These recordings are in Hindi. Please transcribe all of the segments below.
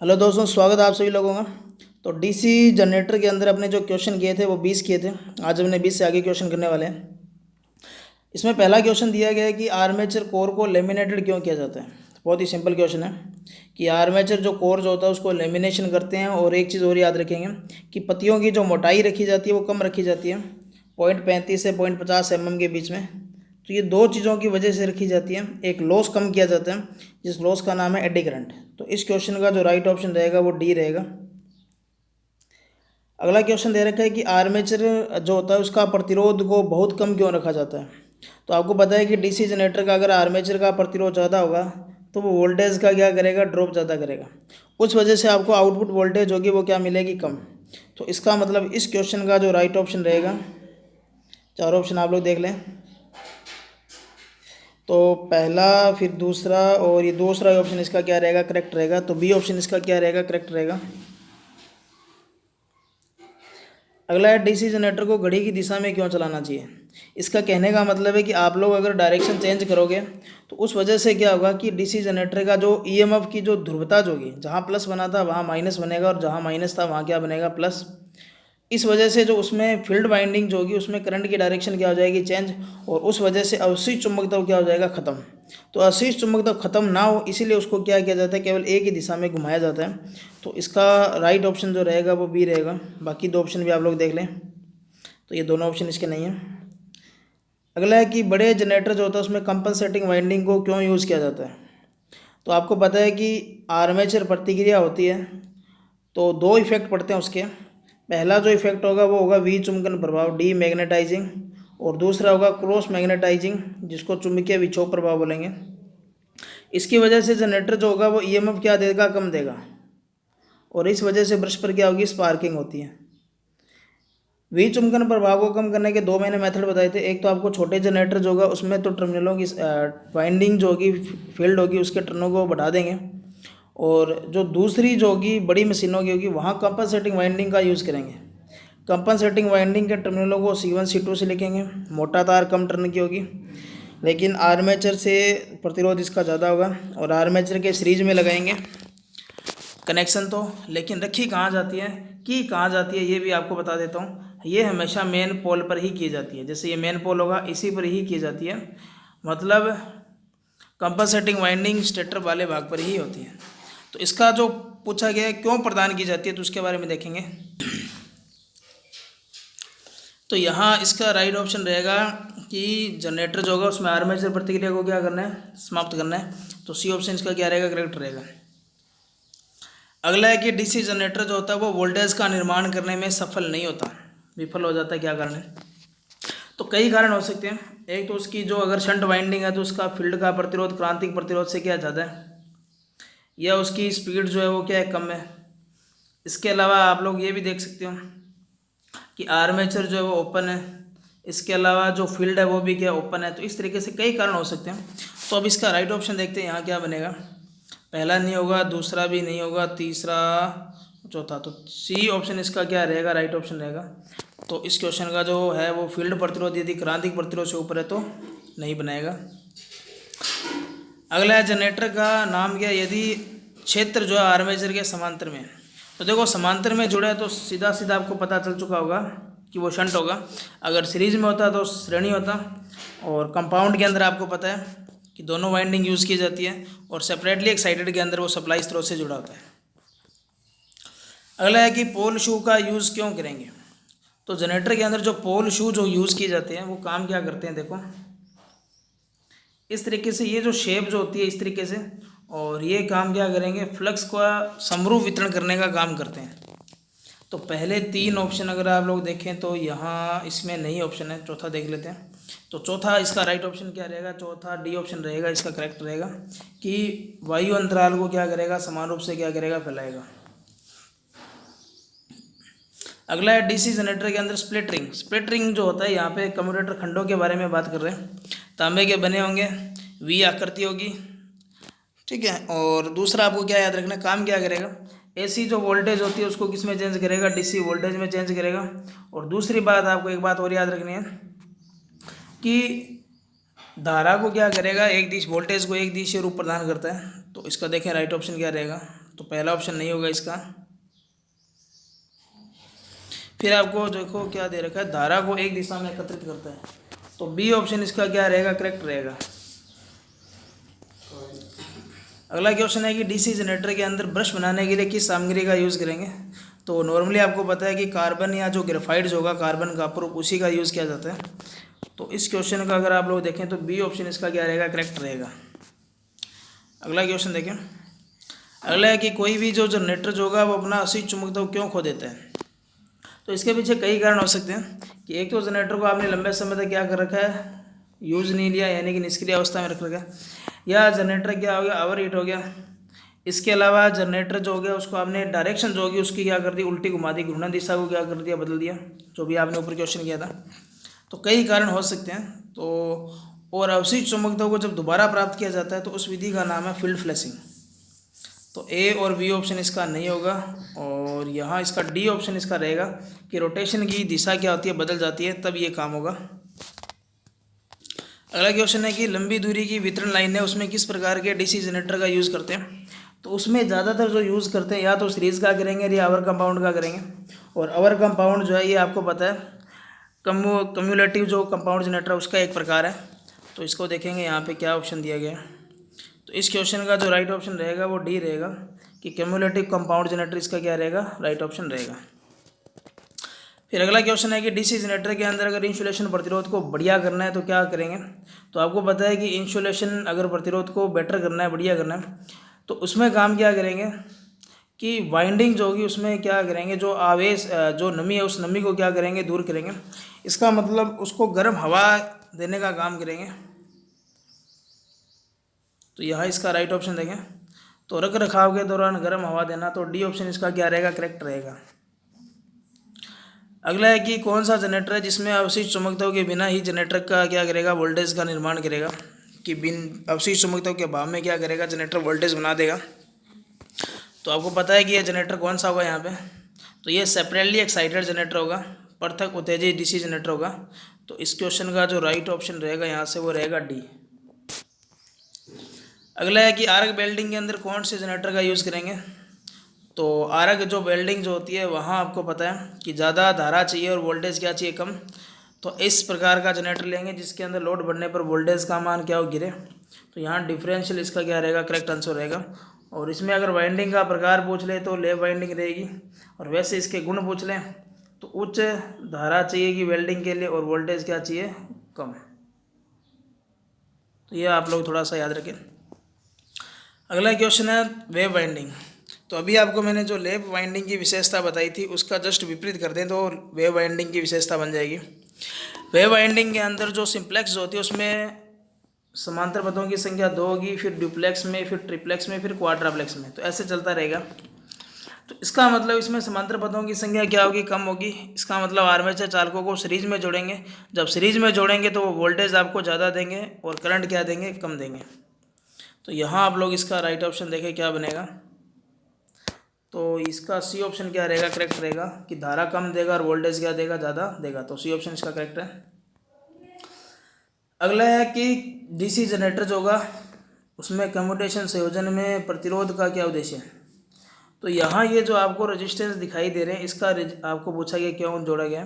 हेलो दोस्तों, स्वागत है आप सभी लोगों का। तो डीसी जनरेटर के अंदर अपने जो क्वेश्चन किए थे वो 20 किए थे। आज हमने 20 से आगे क्वेश्चन करने वाले हैं। इसमें पहला क्वेश्चन दिया गया है कि आर्मेचर कोर को लेमिनेटेड क्यों किया जाता है। बहुत ही सिंपल क्वेश्चन है कि आर्मेचर जो कोर जो होता है उसको लेमिनेशन करते हैं। और एक चीज़ और याद रखेंगे कि पत्तियों की जो मोटाई रखी जाती है वो कम रखी जाती है, 0.35 से 0.50 mm के बीच में। तो ये दो चीज़ों की वजह से रखी जाती है। एक लॉस कम किया जाता है जिस लॉस का नाम है एडी करंट। तो इस क्वेश्चन का जो राइट ऑप्शन रहेगा वो डी रहेगा। अगला क्वेश्चन दे रखा है कि आर्मेचर जो होता है उसका प्रतिरोध को बहुत कम क्यों रखा जाता है। तो आपको पता है कि डीसी जनरेटर का अगर आर्मेचर का प्रतिरोध ज़्यादा होगा तो वो वोल्टेज का क्या करेगा, ड्रॉप ज़्यादा करेगा। उस वजह से आपको आउटपुट वोल्टेज होगी वो क्या मिलेगी, कम। तो इसका मतलब इस क्वेश्चन का जो राइट ऑप्शन रहेगा, चार ऑप्शन आप लोग देख लें। तो पहला, फिर दूसरा और ये दूसरा ऑप्शन इसका क्या रहेगा, करेक्ट रहेगा। तो बी ऑप्शन इसका क्या रहेगा, करेक्ट रहेगा। अगला है डीसी जनरेटर को घड़ी की दिशा में क्यों चलाना चाहिए। इसका कहने का मतलब है कि आप लोग अगर डायरेक्शन चेंज करोगे तो उस वजह से क्या होगा कि डीसी जनरेटर का जो ईएमएफ की जो ध्रुवता जो होगी, जहाँ प्लस बना था वहाँ माइनस बनेगा और जहाँ माइनस था वहाँ क्या बनेगा, प्लस। इस वजह से जो उसमें फील्ड वाइंडिंग जो होगी उसमें करंट की डायरेक्शन क्या हो जाएगी, चेंज। और उस वजह से अवशिष्ट चुंबकत्व क्या हो जाएगा, खत्म। तो अवशिष्ट चुंबकत्व खत्म ना हो इसीलिए उसको क्या किया जाता है, केवल एक ही दिशा में घुमाया जाता है। तो इसका राइट ऑप्शन जो रहेगा वो बी रहेगा। बाकी दो ऑप्शन भी आप लोग देख लें। तो ये दोनों ऑप्शन इसके नहीं है। अगला है कि बड़े जनरेटर जो होता है उसमें कंपनसेटिंग वाइंडिंग को क्यों यूज़ किया जाता है। तो आपको पता है कि आर्मेचर प्रतिक्रिया होती है तो दो इफेक्ट पड़ते हैं उसके। पहला जो इफेक्ट होगा वो होगा वी चुंबकन प्रभाव, डी मैग्नेटाइजिंग। और दूसरा होगा क्रॉस मैग्नेटाइजिंग, जिसको चुंबकीय विक्षोभ प्रभाव बोलेंगे। इसकी वजह से जनरेटर जो होगा वो ईएमएफ क्या देगा, कम देगा। और इस वजह से ब्रश पर क्या होगी, स्पार्किंग होती है। वी चुंबकन प्रभाव को कम करने के दो मैंने मेथड बताए थे। एक तो आपको छोटे जनरेटर जो होगा उसमें तो टर्मिनलों की वाइंडिंग जो होगी, फील्ड होगी, उसके टर्नों को बढ़ा देंगे। और जो दूसरी जो होगी बड़ी मशीनों की होगी वहाँ कंपनसेटिंग वाइंडिंग का यूज़ करेंगे। कंपनसेटिंग वाइंडिंग के टर्मिनलों को C1 C2 से लिखेंगे। मोटा तार कम टर्न की होगी, लेकिन आर्मेचर से प्रतिरोध इसका ज़्यादा होगा। और आर्मेचर के सीरीज में लगाएंगे कनेक्शन तो, लेकिन रखी कहाँ जाती है, की कहाँ जाती है, ये भी आपको बता देता हूँ। ये हमेशा मेन पोल पर ही की जाती है। जैसे ये मेन पोल होगा इसी पर ही की जाती है। मतलब कंपनसेटिंग वाइंडिंग स्टेटर वाले भाग पर ही होती है। तो इसका जो पूछा गया है क्यों प्रदान की जाती है तो उसके बारे में देखेंगे। तो यहाँ इसका राइट ऑप्शन रहेगा कि जनरेटर जो होगा उसमें आर्मेचर प्रतिक्रिया को क्या करना है, समाप्त करना है। तो सी ऑप्शन इसका क्या रहेगा, करेक्ट रहेगा। अगला है कि डीसी जनरेटर जो होता है वो वोल्टेज का निर्माण करने में सफल नहीं होता, विफल हो जाता है। क्या कारण है। तो कई कारण हो सकते हैं। एक तो उसकी जो अगर शंट वाइंडिंग है तो उसका फील्ड का प्रतिरोध क्रांतिक प्रतिरोध से क्या ज़्यादा है, या उसकी स्पीड जो है वो क्या है, कम है। इसके अलावा आप लोग ये भी देख सकते हो कि आर्मेचर जो है वो ओपन है। इसके अलावा जो फील्ड है वो भी क्या ओपन है। तो इस तरीके से कई कारण हो सकते हैं। तो अब इसका राइट ऑप्शन देखते हैं यहाँ क्या बनेगा। पहला नहीं होगा, दूसरा भी नहीं होगा, तीसरा, चौथा। तो सी ऑप्शन इसका क्या रहेगा, राइट ऑप्शन रहेगा। तो इस क्वेश्चन का जो है वो फील्ड प्रतिरोध यदि क्रांतिक प्रतिरोध से ऊपर है तो नहीं बनाएगा। अगला है जनरेटर का नाम क्या, यदि क्षेत्र जो है आर्मेचर के समांतर में। तो देखो समांतर में जुड़ा है तो सीधा सीधा आपको पता चल चुका होगा कि वो शंट होगा। अगर सीरीज में होता तो श्रेणी होता। और कंपाउंड के अंदर आपको पता है कि दोनों वाइंडिंग यूज़ की जाती है। और सेपरेटली एक्साइटेड के अंदर वो सप्लाई स्रोत से जुड़ा होता है। अगला है कि पोल शू का यूज़ क्यों करेंगे। तो जनरेटर के अंदर जो पोल शू जो यूज़ किए जाते हैं वो काम क्या करते हैं, देखो इस तरीके से। ये जो शेप जो होती है इस तरीके से, और ये काम क्या करेंगे, फ्लक्स का समरूप वितरण करने का काम करते हैं। तो पहले तीन ऑप्शन अगर आप लोग देखें तो यहाँ इसमें नहीं ऑप्शन है। चौथा देख लेते हैं। तो चौथा इसका राइट ऑप्शन क्या रहेगा, चौथा डी ऑप्शन रहेगा, इसका करेक्ट रहेगा कि वायु अंतराल को क्या करेगा, समान रूप से क्या करेगा, फैलाएगा। अगला है डीसी जनरेटर के अंदर स्प्लिटरिंग। स्प्लिटरिंग जो होता है यहाँ पे कम्यूटेटर खंडों के बारे में बात कर रहे हैं। तांबे के बने होंगे, वी आकृति होगी, ठीक है। और दूसरा आपको क्या याद रखना, काम क्या करेगा, एसी जो वोल्टेज होती है उसको किस में चेंज करेगा, डीसी वोल्टेज में चेंज करेगा। और दूसरी बात आपको एक बात और याद रखनी है कि धारा को क्या करेगा, एक दिश वोल्टेज को एक दिशा रूप प्रदान करता है। तो इसका देखें राइट ऑप्शन क्या रहेगा। तो पहला ऑप्शन नहीं होगा इसका। फिर आपको देखो क्या दे रखा है, धारा को एक दिशा में एकत्रित करता है, तो बी ऑप्शन इसका क्या रहेगा, करेक्ट रहेगा। अगला क्वेश्चन है कि डीसी जनरेटर के अंदर ब्रश बनाने के लिए किस सामग्री का यूज़ करेंगे। तो नॉर्मली आपको पता है कि कार्बन या जो ग्रेफाइट होगा, कार्बन का प्रूफ, उसी का यूज़ किया जाता है। तो इस क्वेश्चन का अगर आप लोग देखें तो बी ऑप्शन इसका क्या रहेगा, करेक्ट रहेगा। अगला क्वेश्चन देखें। अगला है कि कोई भी जो जनरेटर जो होगा वो अपना असीम चुंबकत्व क्यों खो देता है। तो इसके पीछे कई कारण हो सकते हैं कि एक तो जनरेटर को आपने लंबे समय तक क्या कर रखा है, यूज़ नहीं लिया, यानी कि निष्क्रिय अवस्था में रख रखा है, या जनरेटर क्या हो गया, ओवर हीट हो गया। इसके अलावा जनरेटर जो हो गया उसको आपने डायरेक्शन जो होगी उसकी क्या कर दी, उल्टी घुमा दी, घूर्णन दिशा को क्या कर दिया, बदल दिया, जो भी आपने ऊपर क्वेश्चन किया था। तो कई कारण हो सकते हैं। तो और अवशिष्ट चुंबकत्व को जब दोबारा प्राप्त किया जाता है तो उस विधि का नाम है फील्ड फ्लैशिंग। तो ए और बी ऑप्शन इसका नहीं होगा, और यहाँ इसका डी ऑप्शन इसका रहेगा कि रोटेशन की दिशा क्या होती है, बदल जाती है, तब ये काम होगा। अगला क्वेश्चन है कि लंबी दूरी की वितरण लाइन है, उसमें किस प्रकार के डीसी जनरेटर का यूज़ करते हैं। तो उसमें ज़्यादातर जो यूज़ करते हैं या तो सीरीज़ का करेंगे या अवर कंपाउंड का करेंगे। और अवर कंपाउंड जो है ये आपको पता है कम्युलेटिव जो कंपाउंड जनरेटर उसका एक प्रकार है। तो इसको देखेंगे यहाँ पे क्या ऑप्शन दिया गया है। तो इस क्वेश्चन का जो राइट ऑप्शन रहेगा वो डी रहेगा कि कम्युलेटिव कंपाउंड जनरेटर इसका क्या रहेगा, राइट ऑप्शन रहेगा। फिर अगला क्वेश्चन है कि डीसी जनरेटर के अंदर अगर इंसुलेशन प्रतिरोध को बढ़िया करना है तो क्या करेंगे। तो आपको पता है कि इंसुलेशन अगर प्रतिरोध को बेटर करना है, बढ़िया करना है, तो उसमें काम क्या करेंगे कि वाइंडिंग जो होगी उसमें क्या करेंगे, जो आवेश जो नमी है उस नमी को क्या करेंगे, दूर करेंगे। इसका मतलब उसको गर्म हवा देने का काम करेंगे। तो यहाँ इसका राइट ऑप्शन देंगे। तो रख रखाव के दौरान गर्म हवा देना, तो डी ऑप्शन इसका क्या रहेगा, करेक्ट रहेगा। अगला है कि कौन सा जनरेटर है जिसमें अवशिष्ट चुंबकत्व के बिना ही जनरेटर का क्या करेगा, वोल्टेज का निर्माण करेगा। कि बिन अवशिष्ट चुंबकत्व के अभाव में क्या करेगा, जनरेटर वोल्टेज बना देगा। तो आपको पता है कि ये जनरेटर कौन सा होगा यहाँ पे। तो ये सेपरेटली एक्साइटेड जनरेटर होगा, पृथक उत्तेजित डीसी जनरेटर होगा। तो इस क्वेश्चन का जो राइट ऑप्शन रहेगा यहाँ से वो रहेगा डी। अगला है कि आर्क वेल्डिंग के अंदर कौन से जनरेटर का यूज़ करेंगे। तो आर्क जो वेल्डिंग जो होती है वहाँ आपको पता है कि ज़्यादा धारा चाहिए और वोल्टेज क्या चाहिए, कम। तो इस प्रकार का जनरेटर लेंगे जिसके अंदर लोड बढ़ने पर वोल्टेज का मान क्या हो, गिरे। तो यहाँ डिफरेंशियल इसका क्या रहेगा, करेक्ट आंसर रहेगा। और इसमें अगर वाइंडिंग का प्रकार पूछ ले तो लैप वाइंडिंग रहेगी, और वैसे इसके गुण पूछ लें तो उच्च धारा चाहिए कि वेल्डिंग के लिए, और वोल्टेज क्या चाहिए, कम। तो ये आप लोग थोड़ा सा याद रखें। अगला क्वेश्चन है वेव वाइंडिंग। तो अभी आपको मैंने जो लैप वाइंडिंग की विशेषता बताई थी उसका जस्ट विपरीत कर दें तो वेव वाइंडिंग की विशेषता बन जाएगी। वेव वाइंडिंग के अंदर जो सिंप्लेक्स होती है उसमें समांतर पथों की संख्या 2 होगी, फिर ड्यूप्लेक्स में, फिर ट्रिप्लेक्स में, फिर क्वाड्राप्लेक्स में। तो ऐसे चलता रहेगा। तो इसका मतलब इसमें समांतर पथों की संख्या क्या होगी, कम होगी। इसका मतलब आर्मेचर चालकों को सीरीज में जोड़ेंगे, जब सीरीज में जोड़ेंगे तो वो वोल्टेज आपको ज़्यादा देंगे और करंट क्या देंगे, कम देंगे। तो यहाँ आप लोग इसका राइट ऑप्शन देखें क्या बनेगा। तो इसका सी ऑप्शन क्या रहेगा, करेक्ट रहेगा कि धारा कम देगा और वोल्टेज क्या देगा, ज़्यादा देगा। तो सी ऑप्शन इसका करेक्ट है। अगला है कि डीसी जनरेटर जो होगा उसमें कम्यूटेशन संयोजन में प्रतिरोध का क्या उद्देश्य है। तो यहाँ ये जो आपको रेजिस्टेंस दिखाई दे रहे हैं इसका आपको पूछा गया क्यों जोड़ा गया।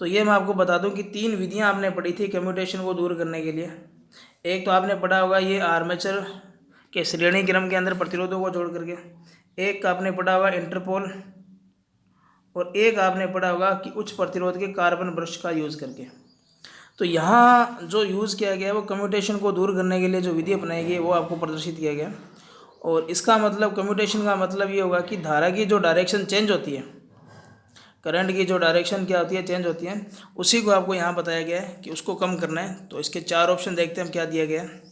तो ये मैं आपको बता दूं कि 3 विधियाँ आपने पढ़ी थी कम्यूटेशन को दूर करने के लिए। एक तो आपने पढ़ा होगा ये आर्मेचर के श्रेणी क्रम के अंदर प्रतिरोधों को जोड़ करके, एक आपने पढ़ा होगा इंटरपोल, और एक आपने पढ़ा होगा कि उच्च प्रतिरोध के कार्बन ब्रश का यूज़ करके। तो यहाँ जो यूज़ किया गया है वो कम्यूटेशन को दूर करने के लिए जो विधि अपनाई गई है वो आपको प्रदर्शित किया गया। और इसका मतलब कम्यूटेशन का मतलब ये होगा कि धारा की जो डायरेक्शन चेंज होती है, करंट की जो डायरेक्शन क्या होती है, चेंज होती है, उसी को आपको यहाँ बताया गया है कि उसको कम करना है। तो इसके 4 ऑप्शन देखते हैं हम क्या दिया गया है।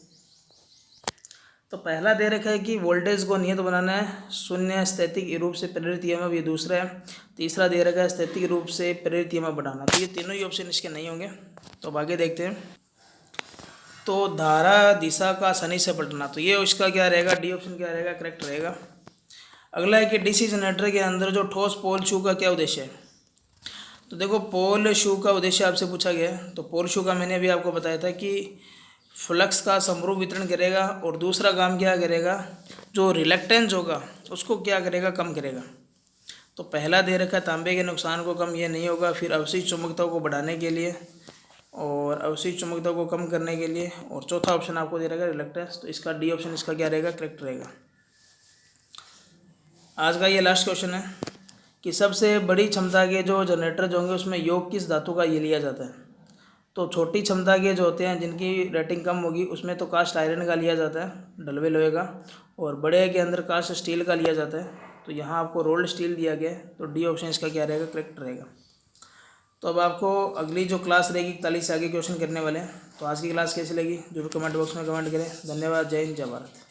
तो पहला दे रखा है कि वोल्टेज को नियत बनाना है, शून्य स्थैतिक रूप से प्रेरित ईएमएफ, ये दूसरा है। तीसरा दे रखा है स्थैतिक रूप से प्रेरित ईएमएफ बढ़ाना। तो ये तीनों ही ऑप्शन इसके नहीं होंगे। तो अब आगे देखते हैं। तो धारा दिशा का शनि से पलटना, तो ये उसका क्या रहेगा, डी ऑप्शन क्या रहेगा, करेक्ट रहेगा। अगला है कि डीसी जनरेटर के अंदर जो ठोस पोल शू का क्या उद्देश्य है। तो देखो पोल शू का उद्देश्य आपसे पूछा गया है। तो पोल शू का मैंने अभी आपको बताया था कि फ्लक्स का समरूप वितरण करेगा, और दूसरा काम क्या करेगा, जो रिलक्टेंस होगा उसको क्या करेगा, कम करेगा। तो पहला दे रखा है तांबे के नुकसान को कम, ये नहीं होगा। फिर अवशिष्ट चुंबकता को बढ़ाने के लिए और अवशिष्ट चुंबकता को कम करने के लिए, और चौथा ऑप्शन आपको दे रहेगा रिलक्टेंस। तो इसका डी ऑप्शन इसका क्या रहेगा, करेक्ट रहेगा। आज का ये लास्ट क्वेश्चन है कि सबसे बड़ी क्षमता के जो जनरेटर जो होंगे उसमें योग किस धातु का ये लिया जाता है। तो छोटी क्षमता के जो होते हैं जिनकी रेटिंग कम होगी उसमें तो कास्ट आयरन का लिया जाता है, ढलवे लोहे का, और बड़े के अंदर कास्ट स्टील का लिया जाता है। तो यहाँ आपको रोल्ड स्टील दिया गया है, तो डी ऑप्शन इसका क्या रहेगा, करेक्ट रहेगा। तो अब आपको अगली जो क्लास रहेगी 41 से आगे क्वेश्चन करने वाले हैं। तो आज की क्लास कैसी लगी जरूर कमेंट बॉक्स में कमेंट करें। धन्यवाद। जय हिंद, जय भारत।